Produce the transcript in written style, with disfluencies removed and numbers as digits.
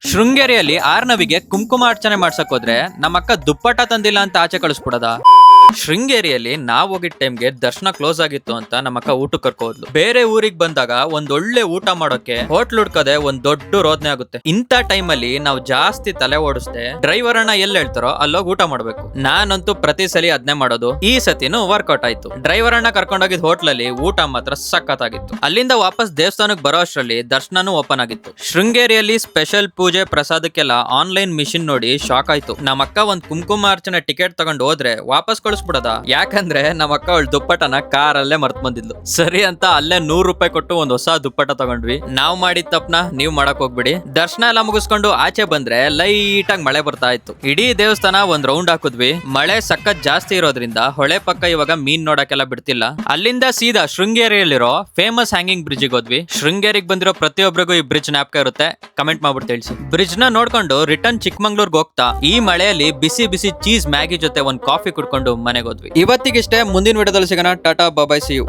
ಶೃಂಗೇರಿಯಲ್ಲಿ ಆರ್ನವಿಗೆ ಕುಂಕುಮಾರ್ಚನೆ ಮಾಡ್ಸಕ್ ಹೋದ್ರೆ ನಮ್ಮಕ್ಕ ದುಪ್ಪಟ ತಂದಿಲ್ಲ ಅಂತ ಆಚೆ ಕಳಿಸ್ಬಿಡದ. ಶೃಂಗೇರಿಯಲ್ಲಿ ನಾವ್ ಹೋಗಿದ್ ಟೈಮ್ಗೆ ದರ್ಶನ ಕ್ಲೋಸ್ ಆಗಿತ್ತು ಅಂತ ನಮ್ಮಕ್ಕ ಊಟಕ್ಕೆ ಕರ್ಕೋದ್ಲು. ಬೇರೆ ಊರಿಗೆ ಬಂದಾಗ ಒಂದೊಳ್ಳೆ ಊಟ ಮಾಡೋಕೆ ಹೋಟ್ಲ್ ಹುಡ್ಕದೆ ಒಂದ್ ದೊಡ್ಡ ರೋದನೆ ಆಗುತ್ತೆ. ಇಂಥ ಟೈಮಲ್ಲಿ ನಾವು ಜಾಸ್ತಿ ತಲೆ ಓಡಿಸ್ದೆ ಡ್ರೈವರ್ ಅಣ್ಣ ಎಲ್ಲಿ ಹೇಳ್ತಾರೋ ಅಲ್ಲೋಗಿ ಊಟ ಮಾಡ್ಬೇಕು. ನಾನಂತೂ ಪ್ರತಿ ಸಲ ಅದ್ನೇ ಮಾಡೋದು. ಈ ಸತಿನೂ ವರ್ಕೌಟ್ ಆಯ್ತು. ಡ್ರೈವರ್ ಅಣ್ಣ ಕರ್ಕೊಂಡೋಗಿದ್ ಹೋಟ್ಲಲ್ಲಿ ಊಟ ಮಾತ್ರ ಸಖತ್ತಾಗಿತ್ತು. ಅಲ್ಲಿಂದ ವಾಪಸ್ ದೇವಸ್ಥಾನಕ್ಕೆ ಬರೋ ಅಷ್ಟರಲ್ಲಿ ದರ್ಶನನೂ ಓಪನ್ ಆಗಿತ್ತು. ಶೃಂಗೇರಿಯಲ್ಲಿ ಸ್ಪೆಷಲ್ ಪೂಜೆ ಪ್ರಸಾದಕ್ಕೆಲ್ಲ ಆನ್ಲೈನ್ ಮಿಷಿನ್ ನೋಡಿ ಶಾಕ್ ಆಯ್ತು. ನಮ್ಮಕ್ಕ ಒಂದ್ ಕುಂಕುಮಾರ್ಚನೆ ಟಿಕೆಟ್ ತಗೊಂಡು ಹೋದ್ರೆ ವಾಪಸ್ ಕಳಿಸ್ಬಿಡದ. ಯಾಕಂದ್ರೆ ನಮ್ಮಕ್ಕ ಅವಳ ದುಪ್ಪಟನ ಕಾರಲ್ಲೇ ಮರ್ತ್ ಬಂದಿದ್ಲು. ಸರಿ ಅಂತ ಅಲ್ಲೇ 100 ರೂಪಾಯಿ ಕೊಟ್ಟು ಒಂದ್ ಹೊಸ ದುಪ್ಪಟ ತಗೊಂಡ್ವಿ. ನಾವ್ ಮಾಡಿದ ತಪ್ಪನ ನೀವ್ ಮಾಡಕ್ ಹೋಗ್ಬಿಡಿ. ದರ್ಶನ ಎಲ್ಲ ಮುಗಿಸ್ಕೊಂಡು ಆಚೆ ಬಂದ್ರೆ ಲೈಟ್ ಆಗಿ ಮಳೆ ಬರ್ತಾ ಇತ್ತು. ಇಡೀ ದೇವಸ್ಥಾನ ಒಂದ್ ರೌಂಡ್ ಹಾಕಿದ್ವಿ. ಮಳೆ ಸಖತ್ ಜಾಸ್ತಿ ಇರೋದ್ರಿಂದ ಹೊಳೆ ಪಕ್ಕ ಇವಾಗ ಮೀನ್ ನೋಡಕ್ಕೆಲ್ಲ ಬಿಡ್ತಿಲ್ಲ. ಅಲ್ಲಿಂದ ಸೀದಾ ಶೃಂಗೇರಿಯಲ್ಲಿರೋ ಫೇಮಸ್ ಹ್ಯಾಂಗಿಂಗ್ ಬ್ರಿಡ್ಜ್ ಹೋದ್ವಿ. ಶೃಂಗೇರಿಗೆ ಬಂದಿರೋ ಪ್ರತಿಯೊಬ್ಬರಿಗೂ ಈ ಬ್ರಿಡ್ಜ್ ಜ್ಞಾಪಕ ಇರುತ್ತೆ. ಕಮೆಂಟ್ ಮಾಡ್ಬಿಟ್ಟು ತಿಳಿಸಿ. ಬ್ರಿಡ್ಜ್ ನ ನೋಡ್ಕೊಂಡು ರಿಟರ್ನ್ ಚಿಕ್ಕಮಂಗ್ಳೂರ್ಗೆ ಹೋಗ್ತಾ ಈ ಮಳೆಯಲ್ಲಿ ಬಿಸಿ ಬಿಸಿ ಚೀಸ್ ಮ್ಯಾಗಿ ಜೊತೆ ಒಂದ್ ಕಾಫಿ ಕುಡ್ಕೊಂಡು ಮನೆಗೆ ಹೋದ್ವಿ. ಇವತ್ತಿಗಿಷ್ಟೇ. ಮುಂದಿನ ವಿಡಿಯೋದಲ್ಲಿ ಸಿಗೋಣ. ಟಾಟಾ ಬಾಯ್, ಸಿ ಯು.